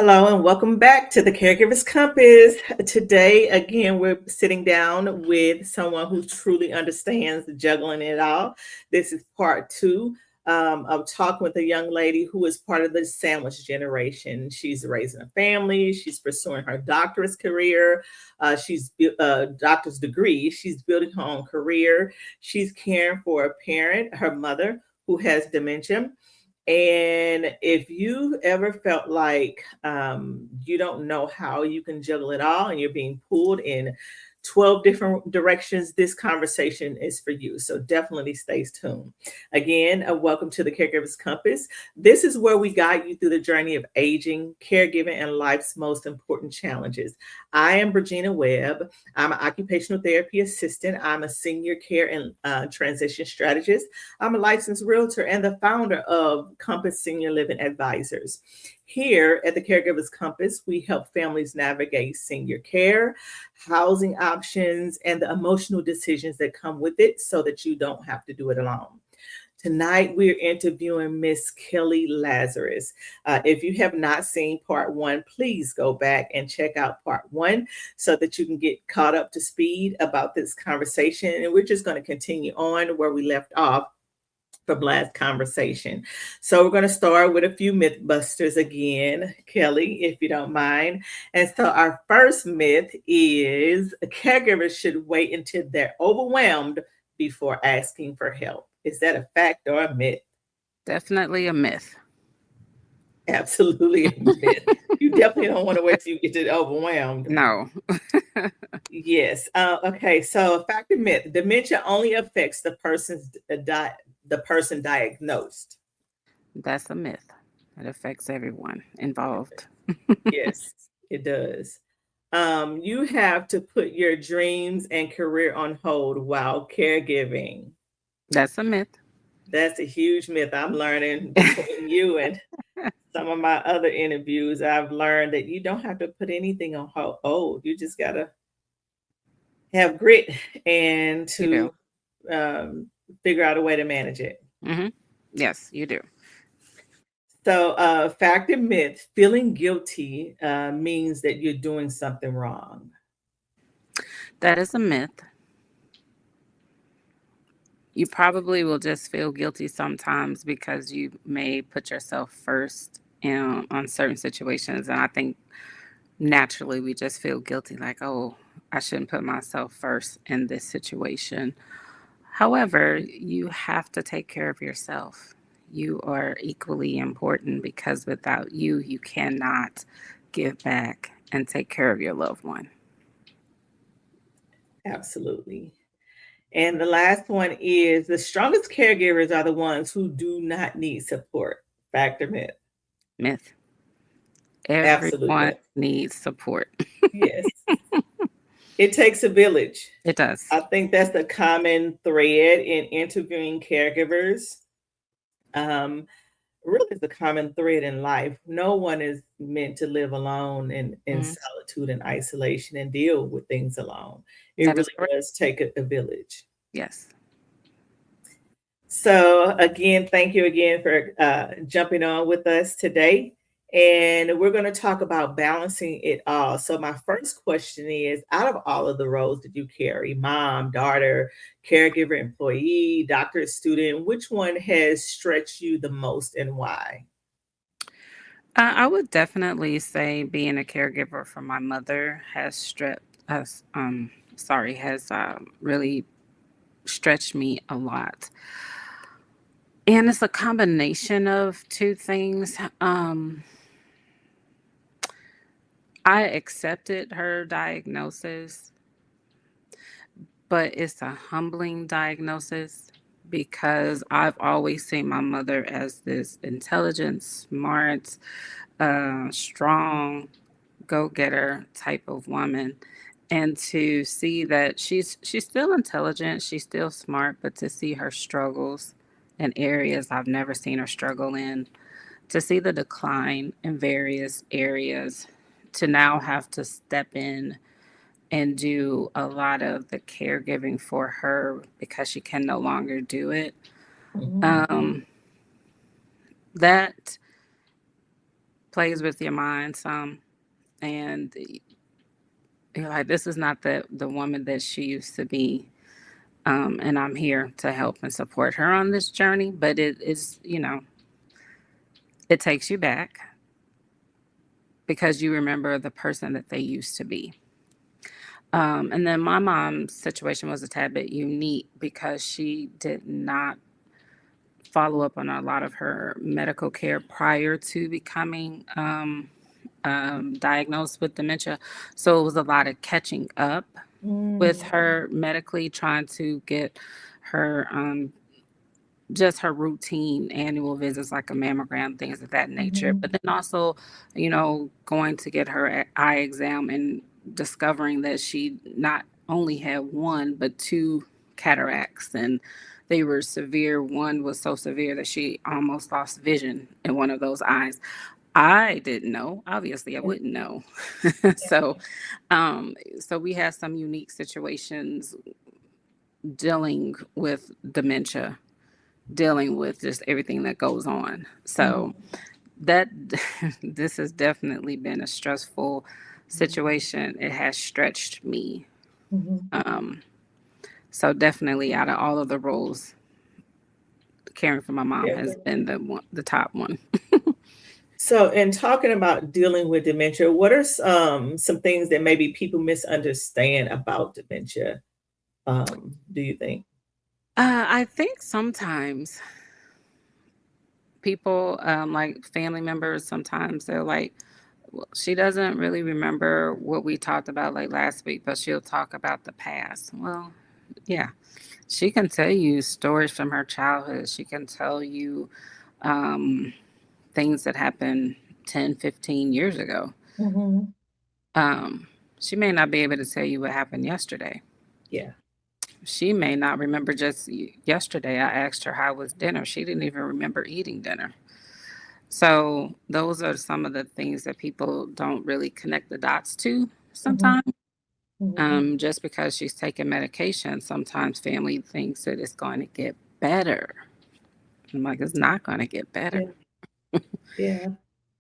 Hello and welcome back to the Caregivers Compass. Today, again, we're sitting down with someone who truly understands juggling it all. This is part two of talking with a young lady who is part of the sandwich generation. She's raising a family. She's pursuing her doctorate career. Doctor's degree. She's building her own career. She's caring for a parent, her mother, who has dementia. And if you ever felt like you don't know how you can juggle it all and you're being pulled in 12 different directions, this conversation is for you. So definitely stay tuned. Again, welcome to the Caregivers Compass. This is where we guide you through the journey of aging, caregiving, and life's most important challenges. I am Virginia Webb. I'm an occupational therapy assistant. I'm a senior care and transition strategist. I'm a licensed realtor and the founder of Compass Senior Living Advisors. Here at the Caregivers Compass, we help families navigate senior care, housing options, and the emotional decisions that come with it so that you don't have to do it alone. Tonight, we're interviewing Miss Kelly Lazarus. If you have not seen part one, please go back and check out part one so that you can get caught up to speed about this conversation. And we're just going to continue on where we left off from last conversation. So we're going to start with a few myth busters again, Kelly, if you don't mind. And so our first myth is caregivers should wait until they're overwhelmed before asking for help. Is that a fact or a myth? Definitely a myth. Absolutely a myth. You definitely don't want to wait till you get overwhelmed. No. Yes. Okay. So, fact or myth: dementia only affects the person diagnosed. That's a myth. It affects everyone involved. Yes, it does. You have to put your dreams and career on hold while caregiving. That's a myth. That's a huge myth. I'm learning between you and some of my other interviews. I've learned that you don't have to put anything on hold. You just got to have grit and You do. to um, figure out a way to manage it. Hmm. Yes, you do. So, fact and myth: feeling guilty means that you're doing something wrong. That is a myth. You probably will just feel guilty sometimes because you may put yourself first on certain situations. And I think naturally we just feel guilty like, oh, I shouldn't put myself first in this situation. However, you have to take care of yourself. You are equally important because without you, you cannot give back and take care of your loved one. Absolutely. And the last one is the strongest caregivers are the ones who do not need support. Fact or myth? Myth. Absolute Everyone myth. needs support. Yes. It takes a village. It does. I think that's the common thread in interviewing caregivers. Um, really is the common thread in life. No one is meant to live alone in Mhm. solitude and isolation and deal with things alone. It That is really correct. does take a village. Yes. So, again, thank you again for jumping on with us today. And we're going to talk about balancing it all. So, my first question is out of all of the roles that you carry mom, daughter, caregiver, employee, doctor, student which one has stretched you the most and why? I would definitely say being a caregiver for my mother has really stretched me a lot. And it's a combination of two things. I accepted her diagnosis, but it's a humbling diagnosis because I've always seen my mother as this intelligent, smart, strong, go-getter type of woman. And to see that she's still intelligent, she's still smart, but to see her struggles in areas I've never seen her struggle in, to see the decline in various areas, to now have to step in and do a lot of the caregiving for her because she can no longer do it. Mhm. Um, that plays with your mind some, and you're like, this is not the woman that she used to be. And I'm here to help and support her on this journey. But it is, it takes you back because you remember the person that they used to be. And then my mom's situation was a tad bit unique because she did not follow up on a lot of her medical care prior to becoming diagnosed with dementia. So it was a lot of catching up with her medically, trying to get her just her routine annual visits like a mammogram, things of that nature. But then also, going to get her eye exam and discovering that she not only had one, but two cataracts, and they were severe. One was so severe that she almost lost vision in one of those eyes. I didn't know. Obviously, I wouldn't know. So, so we had some unique situations dealing with dementia, dealing with just everything that goes on. So that this has definitely been a stressful situation. It has stretched me. So definitely out of all of the roles, caring for my mom has been the top one. So, in talking about dealing with dementia, what are some things that maybe people misunderstand about dementia? Do you think? I think sometimes people, like family members, sometimes they're like, well, she doesn't really remember what we talked about like last week, but she'll talk about the past. Well, yeah, she can tell you stories from her childhood. She can tell you um, things that happened 10, 15 years ago. Mm-hmm. Um, she may not be able to tell you what happened yesterday. Yeah. She may not remember just yesterday. I asked her how was dinner. She didn't even remember eating dinner. So those are some of the things that people don't really connect the dots to Mm-hmm. sometimes. Mm-hmm. Just because she's taking medication, sometimes family thinks that it's going to get better. I'm like, it's not going to get better. Yeah. Yeah.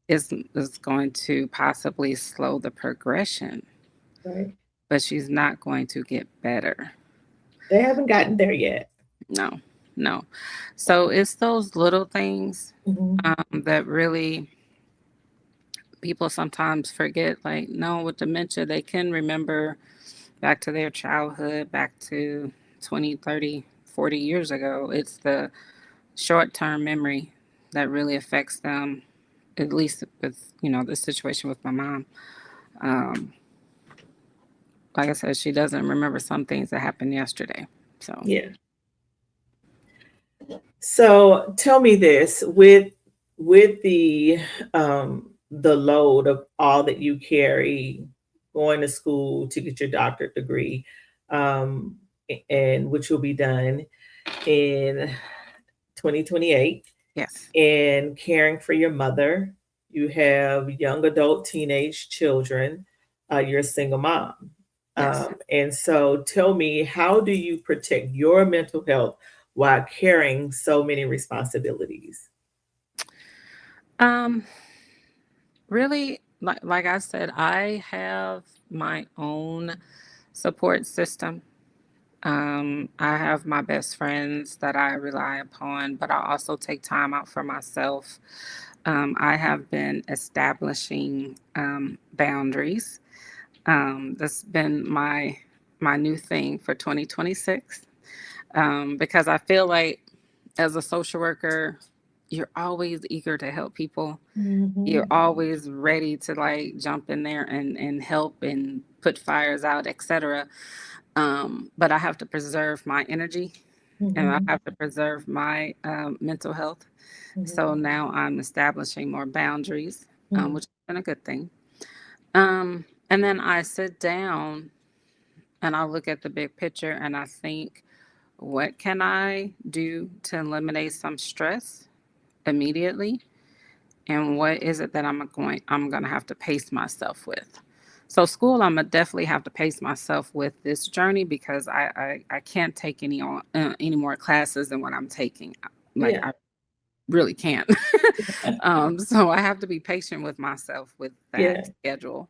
It's going to possibly slow the progression, Right. but she's not going to get better. They haven't gotten there yet. No, no. So it's those little things Mm-hmm. that really people sometimes forget. Like, no, with dementia, they can remember back to their childhood, back to 20, 30, 40 years ago. It's the short term memory that really affects them, at least with, the situation with my mom. Um, like I said, she doesn't remember some things that happened yesterday. So, Yeah. So tell me this with the load of all that you carry, going to school to get your doctorate degree, um, and which will be done in 2028, yes, and caring for your mother. You have young adult teenage children. You're a single mom. yes. And so tell me, how do you protect your mental health while carrying so many responsibilities? Um, Really, like I said, I have my own support system. I have my best friends that I rely upon, but I also take time out for myself. I have been establishing boundaries. That's been my new thing for 2026, because I feel like as a social worker, you're always eager to help people. You're Mhm. always ready to like jump in there and help and put fires out, etc. But I have to preserve my energy and I Mhm. have to preserve my mental health. So Mhm. now I'm establishing more boundaries, Mhm. which has been a good thing. And then I sit down and I look at the big picture and I think, what can I do to eliminate some stress immediately? And what is it that I'm going to have to pace myself with? So school, I'm gonna definitely have to pace myself with this journey because I can't take any more classes than what I'm taking. Like Yeah. really can't. So I have to be patient with myself with that Yeah. schedule.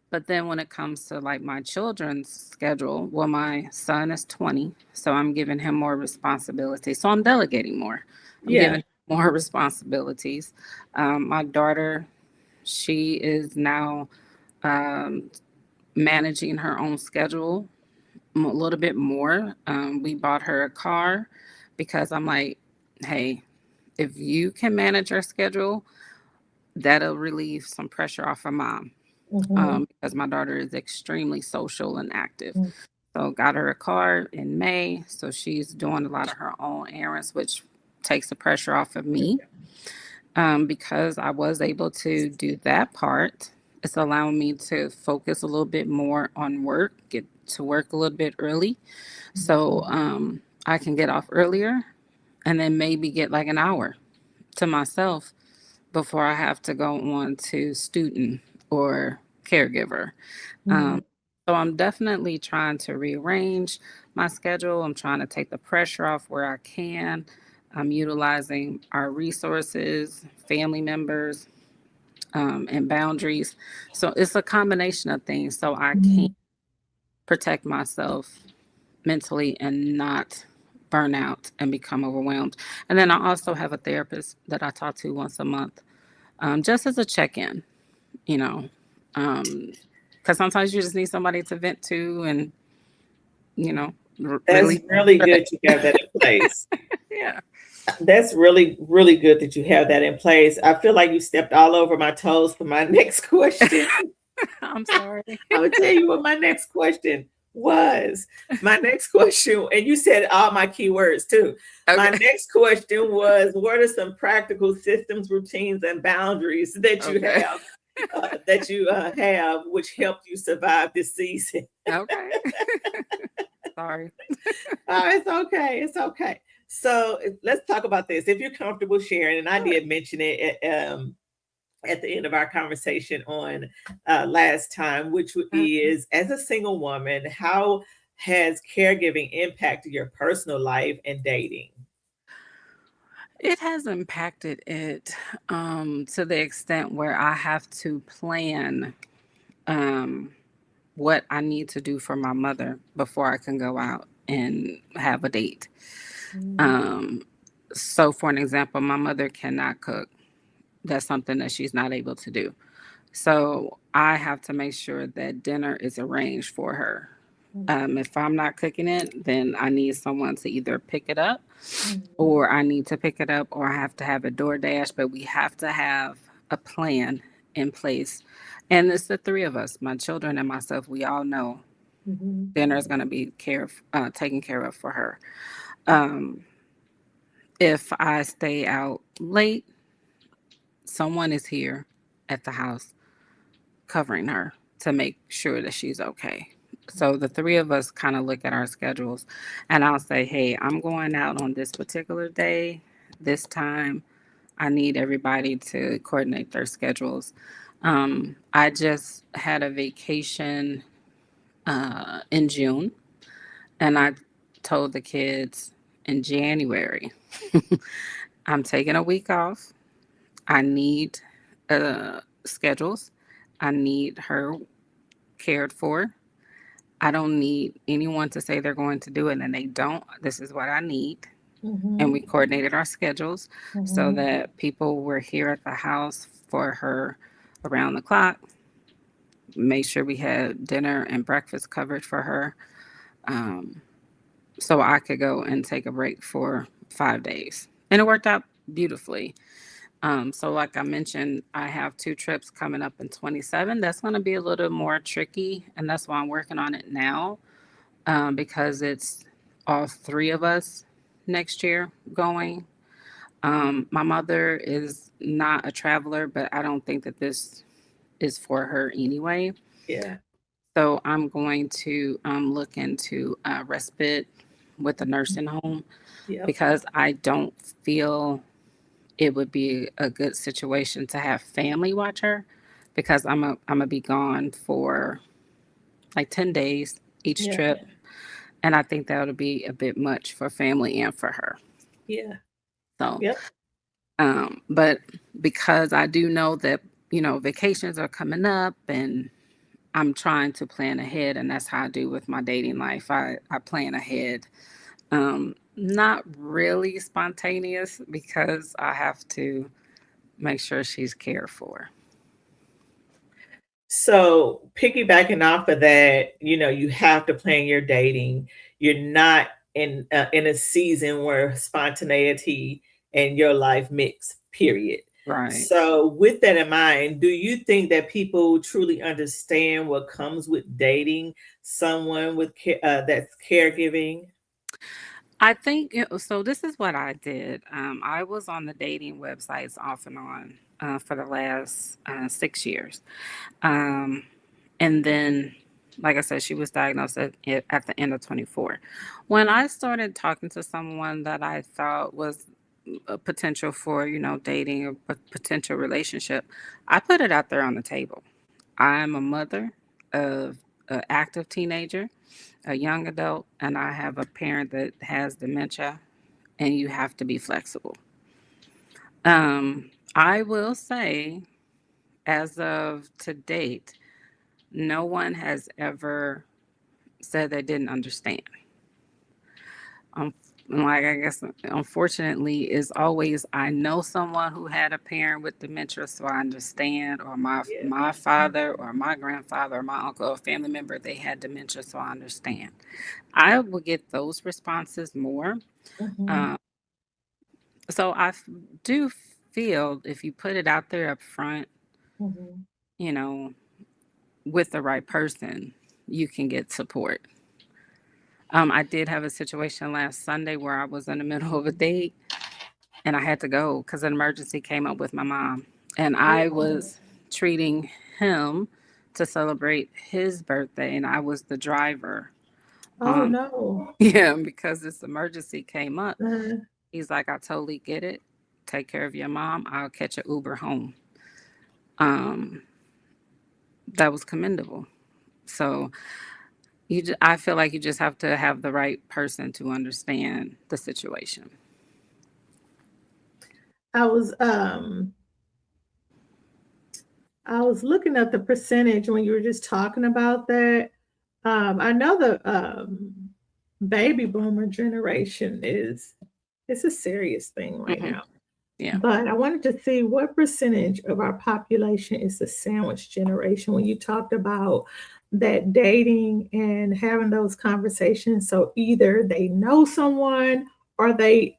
But then when it comes to like my children's schedule, well, my son is 20, so I'm giving him more responsibility. So I'm delegating more. I'm Yeah. giving him more responsibilities. My daughter, she is now um, managing her own schedule a little bit more. We bought her a car because I'm like, hey, if you can manage your schedule, that'll relieve some pressure off of mom. Mm-hmm. Because my daughter is extremely social and active. So got her a car in May. So she's doing a lot of her own errands, which takes the pressure off of me. Because I was able to do that part, it's allowing me to focus a little bit more on work, get to work a little bit early. So I can get off earlier and then maybe get like an hour to myself before I have to go on to student or caregiver. Mm-hmm. Um, so I'm definitely trying to rearrange my schedule. I'm trying to take the pressure off where I can. I'm utilizing our resources, family members, and boundaries. So it's a combination of things so I can Mm-hmm. protect myself mentally and not burn out and become overwhelmed. And then I also have a therapist that I talk to once a month, just as a check in, you know, because sometimes you just need somebody to vent to and, you know, That's really. really good you have that in place. Yeah. That's really, really good that you have that in place. I feel like you stepped all over my toes for my next question. I'm sorry. I will tell you what my next question was. My next question, and you said all my keywords too. My Okay. next question was, what are some practical systems, routines, and boundaries that you Okay. have have which helped you survive this season? Okay. Sorry. Oh, it's okay. It's okay. So let's talk about this. If you're comfortable sharing, and I Sure. did mention it at the end of our conversation on last time, which is as a single woman, how has caregiving impacted your personal life and dating? It has impacted it to the extent where I have to plan um, what I need to do for my mother before I can go out and have a date. Mm-hmm. Um, so, for an example, my mother cannot cook. That's something that she's not able to do. So, I have to make sure that dinner is arranged for her. If I'm not cooking it, then I need someone to either pick it up or I need to pick it up or I have to have a DoorDash, but we have to have a plan in place. And it's the three of us, my children and myself. We all know Mm-hmm. dinner is going to be taken care of for her. Um, if I stay out late, someone is here at the house covering her to make sure that she's okay. So the three of us kind of look at our schedules and I'll say, hey, I'm going out on this particular day, this time. I need everybody to coordinate their schedules. I just had a vacation in June and I told the kids in January, I'm taking a week off. I need schedules. I need her cared for. I don't need anyone to say they're going to do it and they don't. This is what I need. And Mm-hmm. we coordinated our schedules so Mm-hmm. that people were here at the house for her around the clock. Made sure we had dinner and breakfast covered for her, um, so I could go and take a break for 5 days. And it worked out beautifully. So, like I mentioned, I have two trips coming up in 27. That's going to be a little more tricky. And that's why I'm working on it now, because it's all three of us next year going. My mother is not a traveler, but I don't think that this is for her anyway. Yeah. So I'm going to look into respite with a nursing home Yep. because I don't feel it would be a good situation to have family watch her because I'm gonna be gone for like 10 days each Yeah. trip, and I think that would be a bit much for family and for her. Yeah. So Yep. But because I do know that, vacations are coming up and I'm trying to plan ahead, and that's how I do with my dating life. I plan ahead. Not really spontaneous because I have to make sure she's cared for. So piggybacking off of that, you have to plan your dating. You're not in a season where spontaneity and your life mix. Period. Right. So with that in mind, do you think that people truly understand what comes with dating someone that's caregiving? I think so. This is what I did. I was on the dating websites off and on for the last 6 years. Um, and then, like I said, she was diagnosed at the end of 24. When I started talking to someone that I thought was a potential for, dating or a potential relationship, I put it out there on the table. I'm a mother of an active teenager, a young adult, and I have a parent that has dementia, and you have to be flexible. I will say, as of to date, no one has ever said they didn't understand. Um, like I guess, unfortunately, is always I know someone who had a parent with dementia, so I understand, or Yeah. my father, or my grandfather, or my uncle, or family member, they had dementia, so I understand. I will get those responses more. Mhm. Um, so do feel if you put it out there up front, Mhm. you know, with the right person, you can get support. I did have a situation last Sunday where I was in the middle of a date and I had to go because an emergency came up with my mom. And I Oh, was treating him to celebrate his birthday, and I was the driver. oh Um, no. yeah, because this emergency came up. Uh, He's like, I totally get it. Take care of your mom. I'll catch an Uber home. Um, that was commendable. So I feel like you just have to have the right person to understand the situation. I was I was looking at the percentage when you were just talking about that. I know the baby boomer generation is it's a serious thing right Hmm. now. Yeah. But I wanted to see what percentage of our population is the sandwich generation when you talked about that dating and having those conversations. So either they know someone or they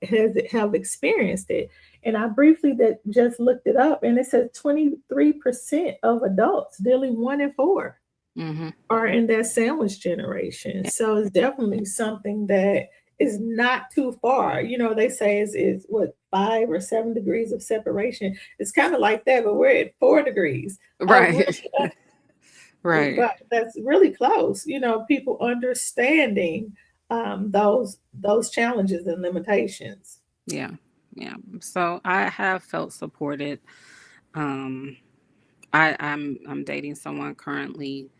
have experienced it. And I briefly that just looked it up and it says 23% of adults, nearly one in four, Hmm. are in that sandwich generation. Yeah. So it's definitely something that is not too far. They say is what 5 or 7 degrees of separation. It's kind of like that, but we're at 4 degrees. Really, Right. Right. but that's really close. People understanding those challenges and limitations. Yeah. Yeah. So I have felt supported. Um, I'm dating someone currently.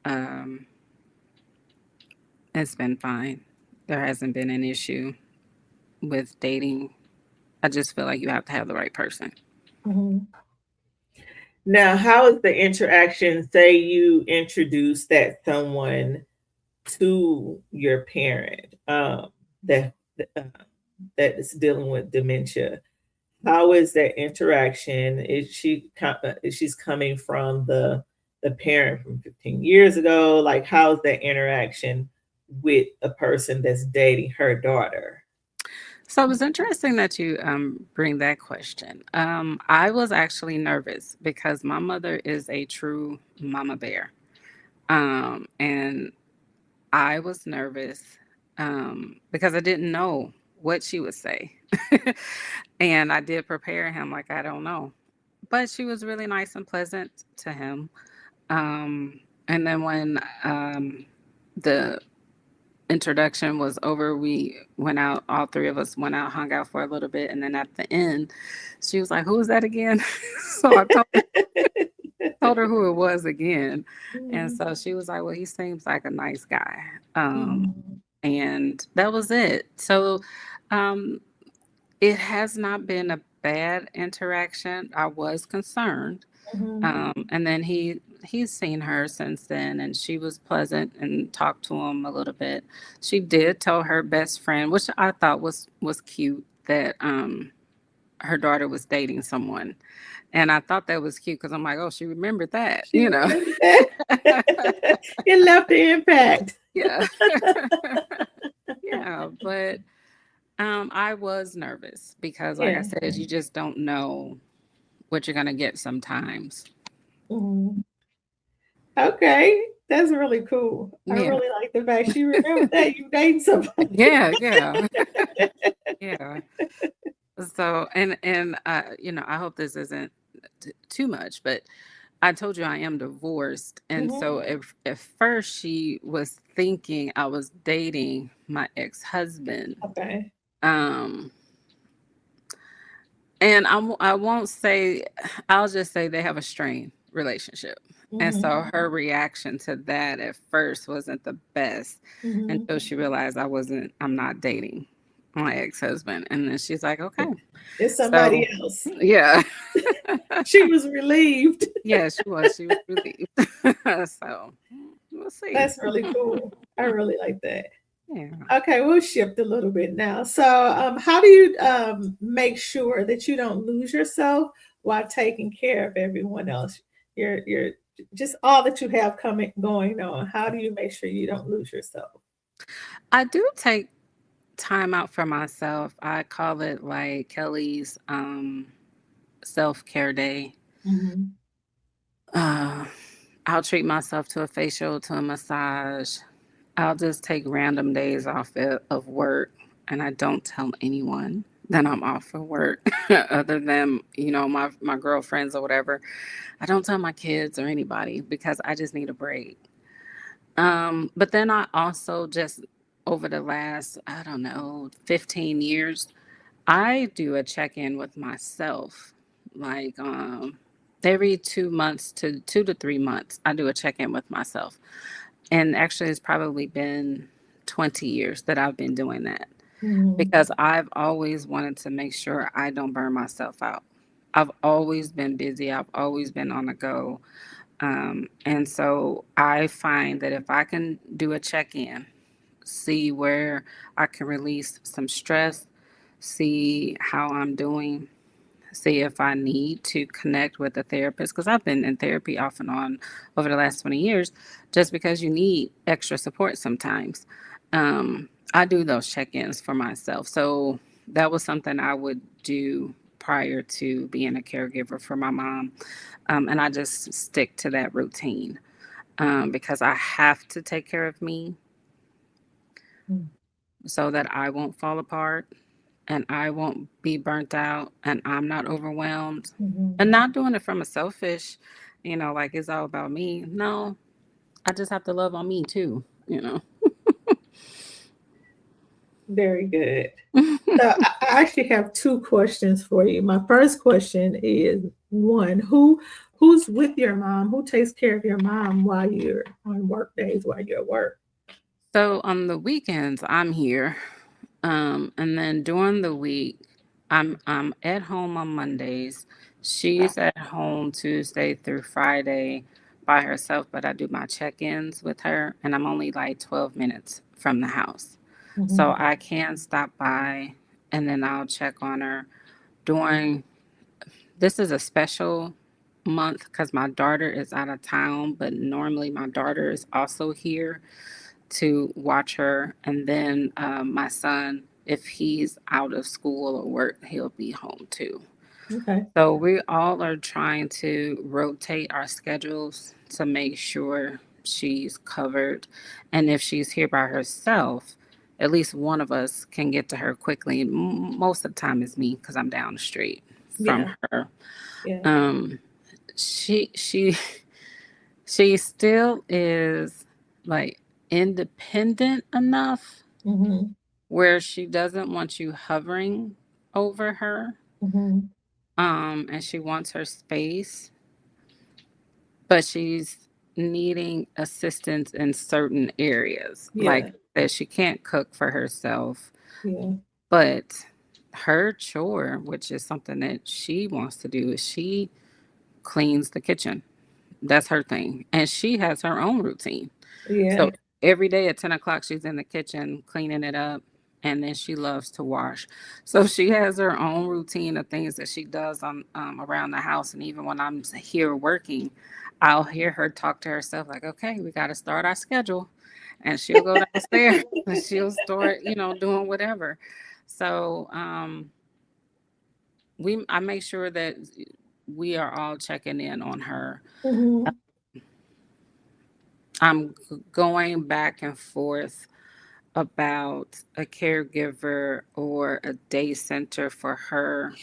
Um, it's been fine. There hasn't been an issue with dating. I just feel like you have to have the right person. Mhm. Now, how is the interaction? Say you introduce that someone to your parent that uh, that is dealing with dementia. How is that interaction? Is she's coming from the parent from 15 years ago? Like, how's that interaction with a person that's dating her daughter? So it was interesting that you bring that question. I was actually nervous because my mother is a true mama bear. And I was nervous because I didn't know what she would say. And I did prepare him like I don't know. But she was really nice and pleasant to him. And then when the introduction was over, we went out, all three of us went out, hung out for a little bit. And then at the end, she was like, "Who was that again?" So I told her who it was again. And Mm, so she was like, "Well, he seems like a nice guy." mm, And that was it. So um, it has not been a bad interaction, I was concerned. Mhm. And then he's seen her since then, and she was pleasant and talked to him a little bit. She did tell her best friend, which I thought was cute, that her daughter was dating someone. And I thought that was cute because I'm like, oh, she remembered that, She remembered that. It left the impact. Yeah. Yeah, but I was nervous because, like I Yeah. said, you just don't know what you're gonna get sometimes. Mhm. Okay, that's really cool. I Yeah, really like the fact she remembered that you dating somebody. yeah, yeah, yeah. So, I hope this isn't too much, but I told you I am divorced, and Mhm. so if at first she was thinking I was dating my ex-husband, Okay. um, and I won't say, I'll just say they have a strained relationship. And Mhm. so her reaction to that at first wasn't the best Mhm. until she realized I'm not dating my ex-husband. And then she's like, okay. It's somebody So, else. yeah. She was relieved. Yeah, she was relieved. So, we'll see. That's really cool. I really like that. Yeah. Okay, we'll shift a little bit now. So, how do you make sure that you don't lose yourself while taking care of everyone else? You're just all that you have coming going on. How do you make sure you don't lose yourself? I do take time out for myself. I call it like Kelly's self-care day. Mhm. Uh, I'll treat myself to a facial, to a massage. I'll just take random days off of work, and I don't tell anyone that I'm off of work other than, my girlfriends or whatever. I don't tell my kids or anybody because I just need a break. But then I also just, over the last, I don't know, 15 years, I do a check-in with myself. Like every 2 months to 2 to 3 months, I do a check-in with myself. And actually, it's probably been 20 years that I've been doing that Mhm. because I've always wanted to make sure I don't burn myself out. I've always been busy, I've always been on the go. And so I find that if I can do a check in, see where I can release some stress, see how I'm doing, see if I need to connect with a therapist, because I've been in therapy off and on over the last 20 years, just because you need extra support sometimes. I do those check ins for myself. So that was something I would do prior to being a caregiver for my mom. And I just stick to that routine because I have to take care of me Mhm. so that I won't fall apart and I won't be burnt out and I'm not overwhelmed Mhm. and not doing it from a selfish, like it's all about me. No, I just have to love on me too. Very good. So I actually have two questions for you. My first question is one, who's with your mom? Who takes care of your mom while you're on work days while you're at work? So on the weekends, I'm here. And then during the week, I'm at home on Mondays. She's at home Tuesday through Friday by herself, but I do my check-ins with her, and I'm only like 12 minutes from the house. So Mhm. I can stop by and then I'll check on her during this is a special month because my daughter is out of town, but normally my daughter is also here to watch her. And then my son, if he's out of school or work, he'll be home too. Okay. So we all are trying to rotate our schedules to make sure she's covered. And if she's here by herself, at least one of us can get to her quickly. Most of the time it's me because I'm down the street from Yeah. her. Yeah. Um, she she still is like independent enough Mhm. where she doesn't want you hovering over her. Mhm. And she wants her space, but she's needing assistance in certain areas. Yeah. Like that she can't cook for herself, Yeah. but her chore, which is something that she wants to do, is she cleans the kitchen. That's her thing. And she has her own routine. Yeah. So every day at 10 o'clock, she's in the kitchen cleaning it up. And then she loves to wash. So she has her own routine of things that she does on around the house. And even when I'm here working, I'll hear her talk to herself like, okay, we got to start our schedule. And she'll go downstairs and she'll start, doing whatever. So I make sure that we are all checking in on her. Hmm. I'm going back and forth about a caregiver or a day center for her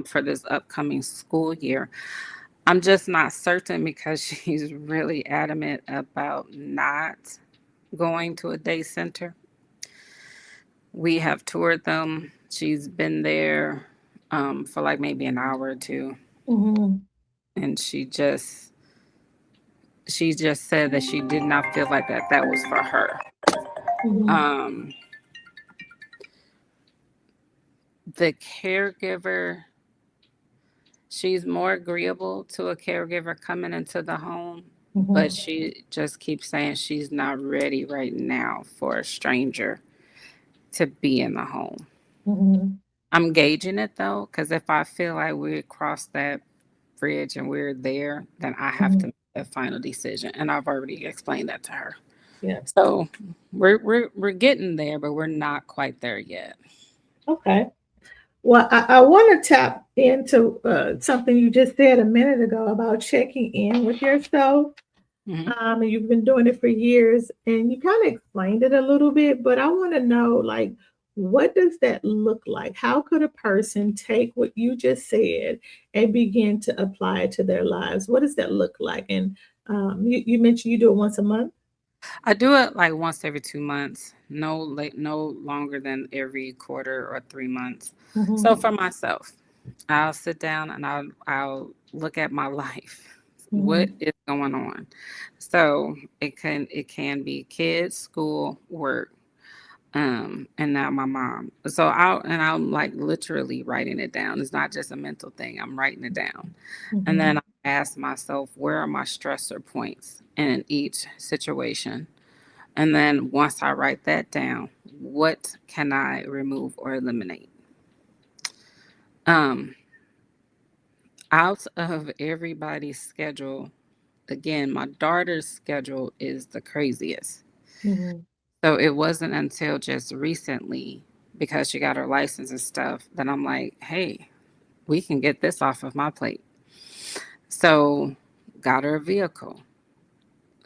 for this upcoming school year. I'm just not certain because she's really adamant about not going to a day center. We have toured them. She's been there for like maybe an hour or two, Hmm. and she just said that she did not feel like that was for her. Hmm. Um, the caregiver, she's more agreeable to a caregiver coming into the home, but Hmm. she just keeps saying she's not ready right now for a stranger to be in the home. Hmm. I'm gauging it though, because if I feel like we cross that bridge and we're there, then I have to Hmm. make a final decision. And I've already explained that to her. Yeah. So we're getting there, but we're not quite there yet. Okay. Well, I want to tap into something you just said a minute ago about checking in with yourself. Hmm. And you've been doing it for years, and you kind of explained it a little bit, but I want to know, like, what does that look like? How could a person take what you just said and begin to apply it to their lives? What does that look like? And you mentioned you do it once a month. I do it like once every 2 months, no longer than every quarter or 3 months. So Hmm. for myself, I'll sit down and I'll look at my life. What Hmm. is going on? So it can be kids, school, work, and now my mom. So I'm like literally writing it down. It's not just a mental thing. I'm writing it down. And Hmm. then I ask myself, where are my stressor points in each situation? And then once I write that down, what can I remove or eliminate? Um, Out of everybody's schedule, again, my daughter's schedule is the craziest. Hmm. So it wasn't until just recently, because she got her license and stuff, that I'm like, hey, we can get this off of my plate. So got her a vehicle.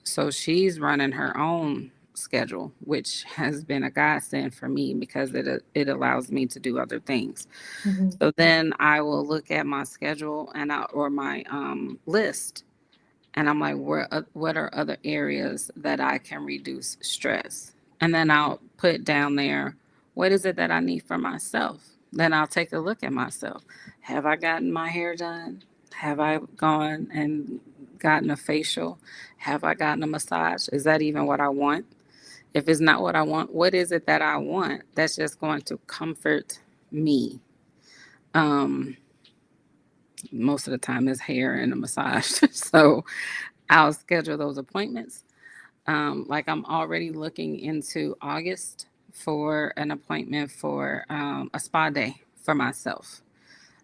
So she's running her own schedule, which has been a godsend for me because it allows me to do other things. Hmm. So then I will look at my schedule or my list, and I'm like, what are other areas that I can reduce stress? And then I'll put down there, what is it that I need for myself? Then I'll take a look at myself. Have I gotten my hair done? Have I gone and gotten a facial? Have I gotten a massage? Is that even what I want? If it's not what I want, what is it that I want that's just going to comfort me? Um, Most of the time is hair and a massage. So I'll schedule those appointments. Like I'm already looking into August for an appointment for a spa day for myself.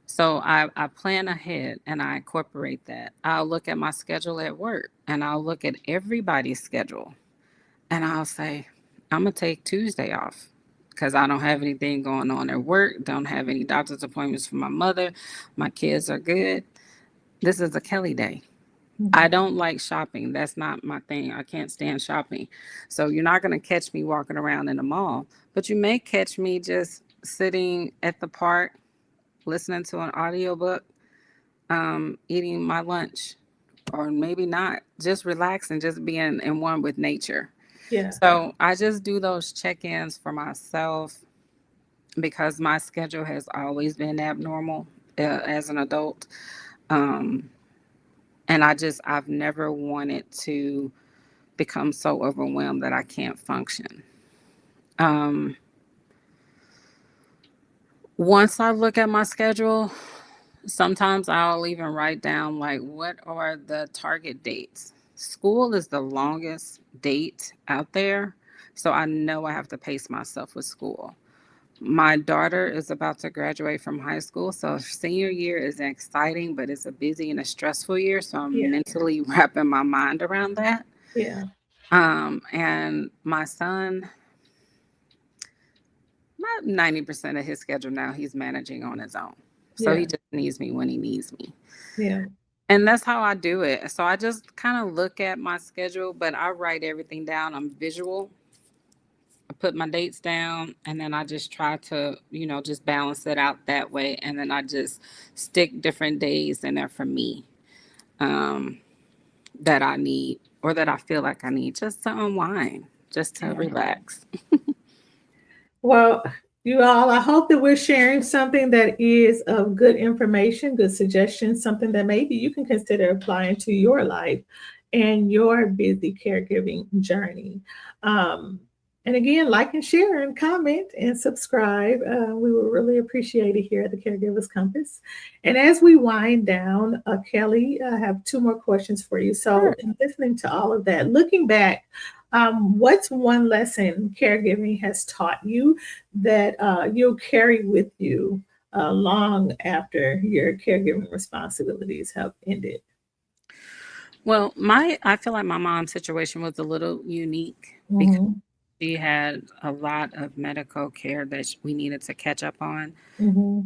So I plan ahead and I incorporate that. I'll look at my schedule at work and I'll look at everybody's schedule and I'll say, I'm going to take Tuesday off because I don't have anything going on at work, don't have any doctor's appointments for my mother. My kids are good. This is a Kelly day. I Hmm. don't like shopping. That's not my thing. I can't stand shopping. So you're not going to catch me walking around in the mall, but you may catch me just sitting at the park, listening to an audiobook, eating my lunch, or maybe not, just relaxing, just being in one with nature. Yeah. So I just do those check ins for myself because my schedule has always been abnormal as an adult. Um, and I've never wanted to become so overwhelmed that I can't function. Um, Once I look at my schedule, sometimes I'll even write down like what are the target dates. School is the longest date out there, so I know I have to pace myself with school. My daughter is about to graduate from high school, so senior year is exciting, but it's a busy and a stressful year, so I'm Yeah. mentally wrapping my mind around that. Yeah. And my son, about 90% of his schedule now, he's managing on his own. So he Yeah. just needs me when he needs me. Yeah. And that's how I do it. So I just kind of look at my schedule, but I write everything down. I'm visual. I put my dates down and then I just try to, just balance it out that way. And then I just stick different days in there for me um, that I need or that I feel like I need just to unwind, just to Yeah. relax. Well, you all, I hope that we're sharing something that is of good information, good suggestions, something that maybe you can consider applying to your life and your busy caregiving journey. Um, and again, like and share and comment and subscribe. We will really appreciate it here at the Caregivers Compass. And as we wind down, Kelly, I have two more questions for you. So, Sure. in listening to all of that, looking back, what's one lesson caregiving has taught you that you'll carry with you long after your caregiving responsibilities have ended? Well, I feel like my mom's situation was a little unique because Mm-hmm. she had a lot of medical care that we needed to catch up on. Mm-hmm.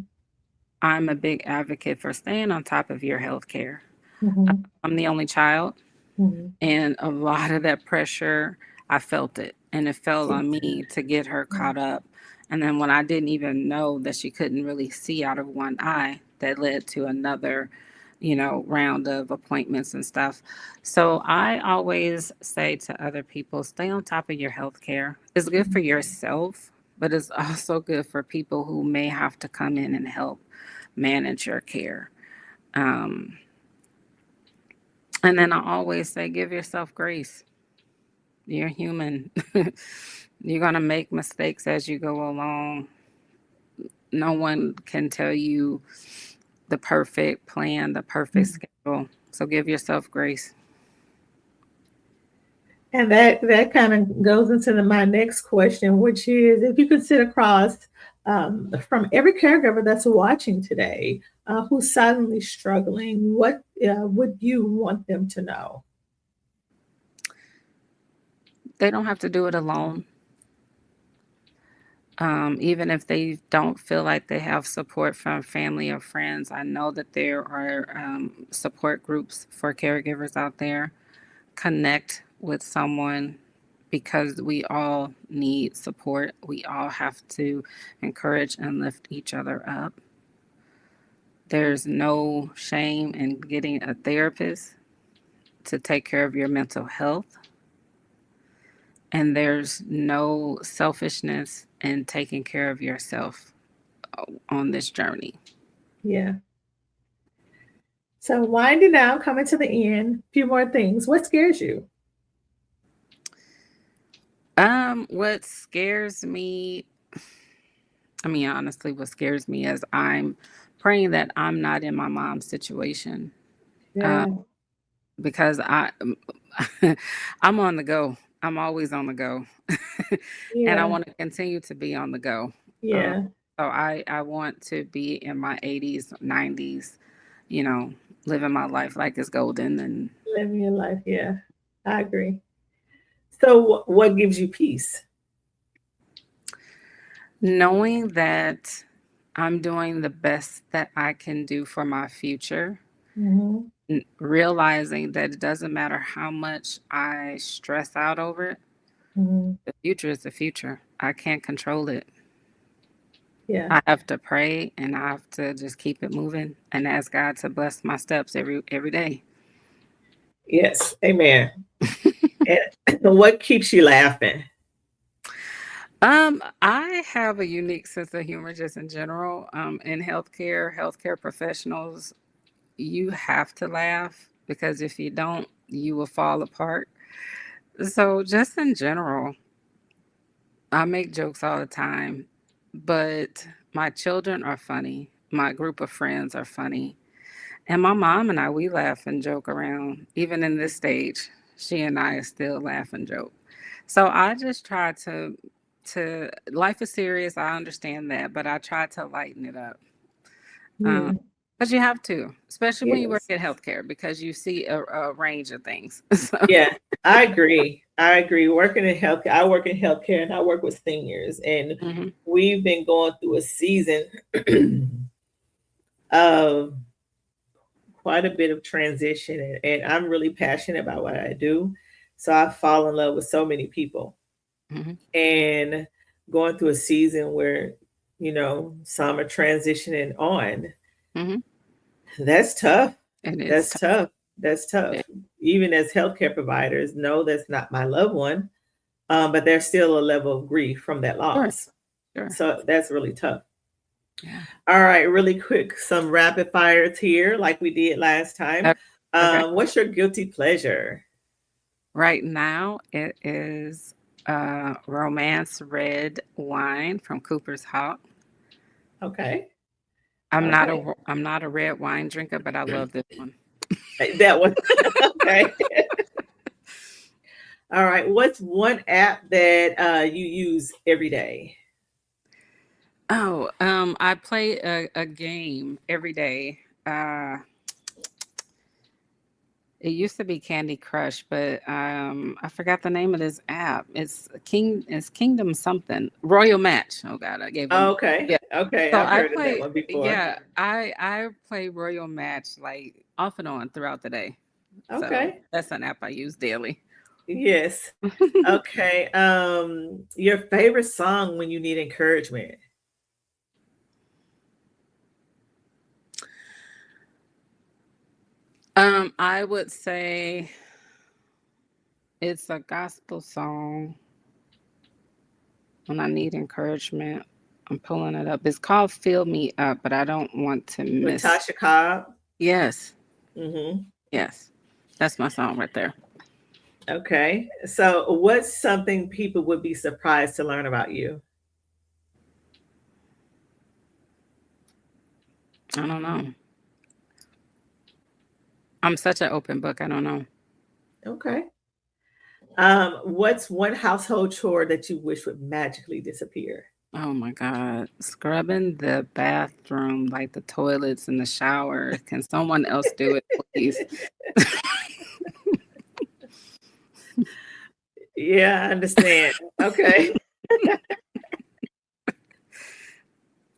I'm a big advocate for staying on top of your health care. Mm-hmm. I'm the only child, Mm-hmm. and a lot of that pressure, I felt it, and it fell Yeah. on me to get her caught up. And then when I didn't even know that she couldn't really see out of one eye, that led to another, round of appointments and stuff. So I always say to other people, stay on top of your health care. It's good for yourself, but it's also good for people who may have to come in and help manage your care. Um, and then I always say, give yourself grace. You're human. You're going to make mistakes as you go along. No one can tell you the perfect plan, the perfect schedule. So give yourself grace. And that kind of goes into my next question, which is if you could sit across from every caregiver that's watching today who's silently struggling, what would you want them to know? They don't have to do it alone. Even if they don't feel like they have support from family or friends, I know that there are support groups for caregivers out there. Connect with someone because we all need support. We all have to encourage and lift each other up. There's no shame in getting a therapist to take care of your mental health. And there's no selfishness in taking care of yourself on this journey. Yeah. So winding down, coming to the end, a few more things. What scares you? What scares me, I mean, honestly, what scares me is I'm praying that I'm not in my mom's situation. Uh, Yeah. because I'm on the go. I'm always on the go. And I Yeah. want to continue to be on the go. Um, Yeah. so I want to be in my 80s, 90s, you know, living my life like it's golden and Living your life. Yeah. I agree. So what gives you peace? knowing that I'm doing the best that I can do for my future, Mm-hmm. realizing that it doesn't matter how much I stress out over it, Mm-hmm. the future is the future. I can't control it. Yeah. I have to pray and I have to just keep it moving and ask God to bless my steps every day. Yes. Amen. And what keeps you laughing? I have a unique sense of humor just in general. In healthcare professionals, you have to laugh because if you don't, you will fall apart. So just in general, I make jokes all the time. but my children are funny. My group of friends are funny. And my mom and I, we laugh and joke around. Even in this stage, she and I still laugh and joke. So I just try to life is serious. I understand that, but I try to lighten it up. Um, Hmm. because you have to, especially when you work Yes. in healthcare, because you see a range of things. So, Yeah, I agree. I agree. Working in healthcare, I work in healthcare and I work with seniors, and mhm, we've been going through a season of quite a bit of transition, and I'm really passionate about what I do. So I fall in love with so many people, mhm, and going through a season where, some are transitioning on. mhm. That's tough. And it's That's tough. tough. That's tough. Yeah, Even as healthcare providers, no, that's not my loved one, but there's still a level of grief from that sure, loss. sure. So that's really tough. Yeah. All right, really quick, some rapid fires here, like we did last time. Okay. What's your guilty pleasure? Right now, it is romance red wine from Cooper's Hawk. Okay, I'm not okay, a I'm not a red wine drinker, but I love this one. that one. Okay. All right, what's one app that you use every day? Oh, I play a game every day. It used to be Candy Crush, but I forgot the name of this app. It's Kingdom something. Royal Match. Oh God, I gave them. Okay, Yeah. okay, So I've I heard of that play. one before. Yeah, I play Royal Match like off and on throughout the day. So Okay, that's an app I use daily. yes. Okay, your favorite song when you need encouragement? I would say it's a gospel song when I need encouragement. I'm pulling it up. It's called "Fill Me Up," but I don't want to With miss. Tasha Cobb? Yes, Mm-hmm. yes, that's my song right there. Okay. So, what's something people would be surprised to learn about you? I don't know. I'm such an open book. I don't know. Okay. What's one household chore that you wish would magically disappear? Oh my God. Scrubbing the bathroom, like the toilets and the shower. Can someone else do it, please? Yeah, I understand. Okay.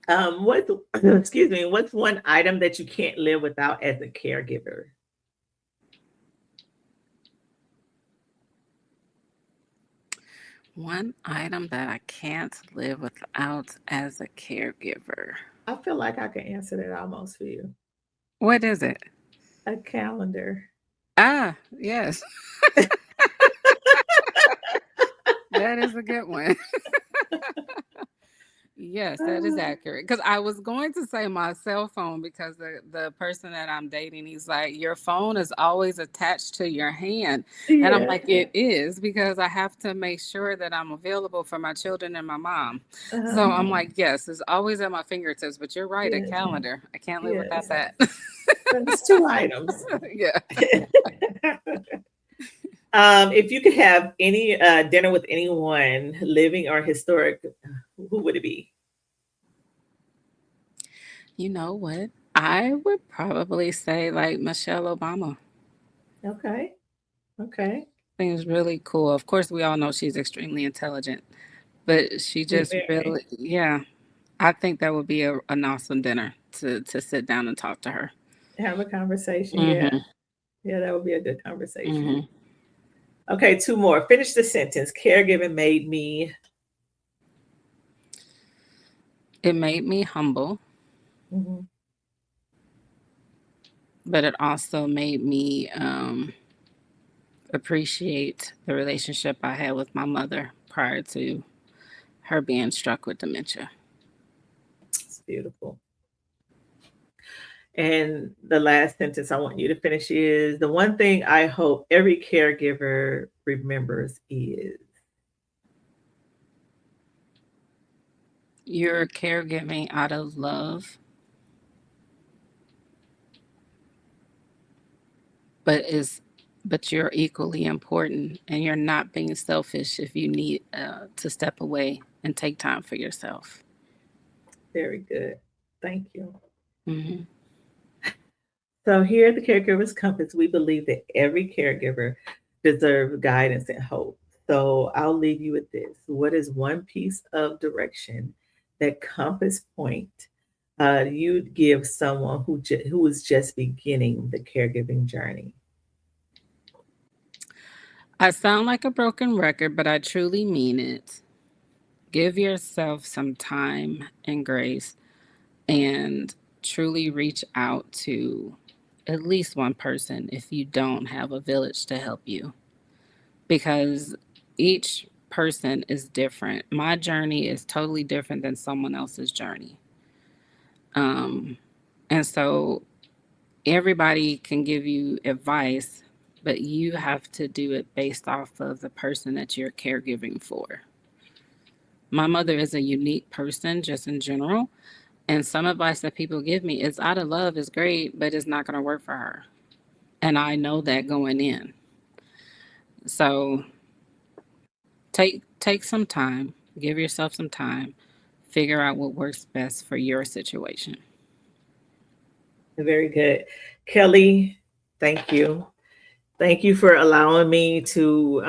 What? Excuse me. What's one item that you can't live without as a caregiver? One item that I can't live without as a caregiver. I feel like I can answer that almost for you. What is it? A calendar. Ah, yes. That is a good one. Yes, that is Ah, accurate. Because I was going to say my cell phone because the person that I'm dating, he's like, your phone is always attached to your hand. And I'm yeah. like, it is because I have to make sure that I'm available for my children and my mom. Uh-huh. So I'm like, yes, it's always at my fingertips. But you're right, a Yes. calendar. I can't live without Yes. that. That's two items. Yeah. If you could have any dinner with anyone, living or historic, who would it be? You know what? I would probably say like Michelle Obama. Okay. Okay. I think it's really cool. Of course, we all know she's extremely intelligent, but she just Very. really, yeah. I think that would be an awesome dinner to sit down and talk to her. Have a conversation. Yeah. Hmm. Yeah, that would be a good conversation. Hmm. Okay, two more. Finish the sentence. Caregiving made me. It made me humble, Mhm. but it also made me appreciate the relationship I had with my mother prior to her being struck with dementia. It's beautiful. And the last sentence I want you to finish is the one thing I hope every caregiver remembers is. You're caregiving out of love, but is but you're equally important, and you're not being selfish if you need to step away and take time for yourself. Very good. Thank you. Hmm. So here at the Caregivers Compass, we believe that every caregiver deserves guidance and hope. So I'll leave you with this. What is one piece of direction that compass point you'd give someone who is just beginning the caregiving journey? I sound like a broken record, but I truly mean it. Give yourself some time and grace, and truly reach out to at least one person if you don't have a village to help you, because each person is different. My journey is totally different than someone else's journey. Um, and so everybody can give you advice, but you have to do it based off of the person that you're caregiving for. My mother is a unique person just in general. And some advice that people give me is out of love is great, but it's not going to work for her. And I know that going in. So take some time, give yourself some time, figure out what works best for your situation. Very good. Kelly, thank you. Thank you for allowing me to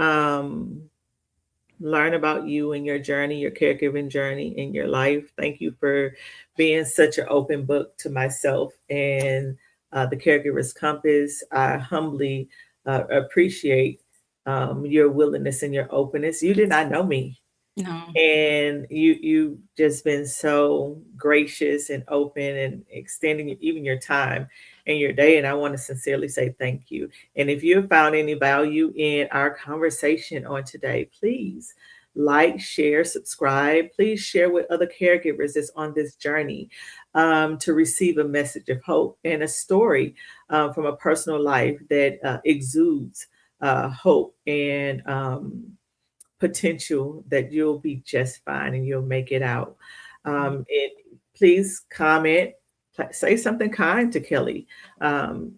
learn about you and your journey, your caregiving journey in your life. Thank you for being such an open book to myself and the Caregiver's Compass. I humbly appreciate your willingness and your openness. You did not know me, No, and you just been so gracious and open and extending even your time and your day, and I want to sincerely say thank you. And if you have found any value in our conversation on today, please like, share, subscribe. Please share with other caregivers that's on this journey, to receive a message of hope and a story from a personal life that exudes hope and potential that you'll be just fine and you'll make it out. And please comment, say something kind to Kelly,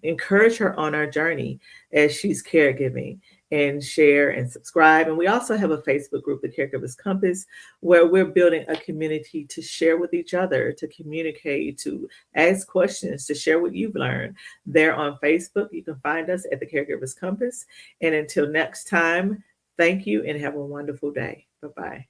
encourage her on our journey as she's caregiving, and share and subscribe. And we also have a Facebook group, the Caregivers Compass, where we're building a community to share with each other, to communicate, to ask questions, to share what you've learned. There on Facebook, you can find us at the Caregivers Compass. And until next time, thank you and have a wonderful day. Bye bye.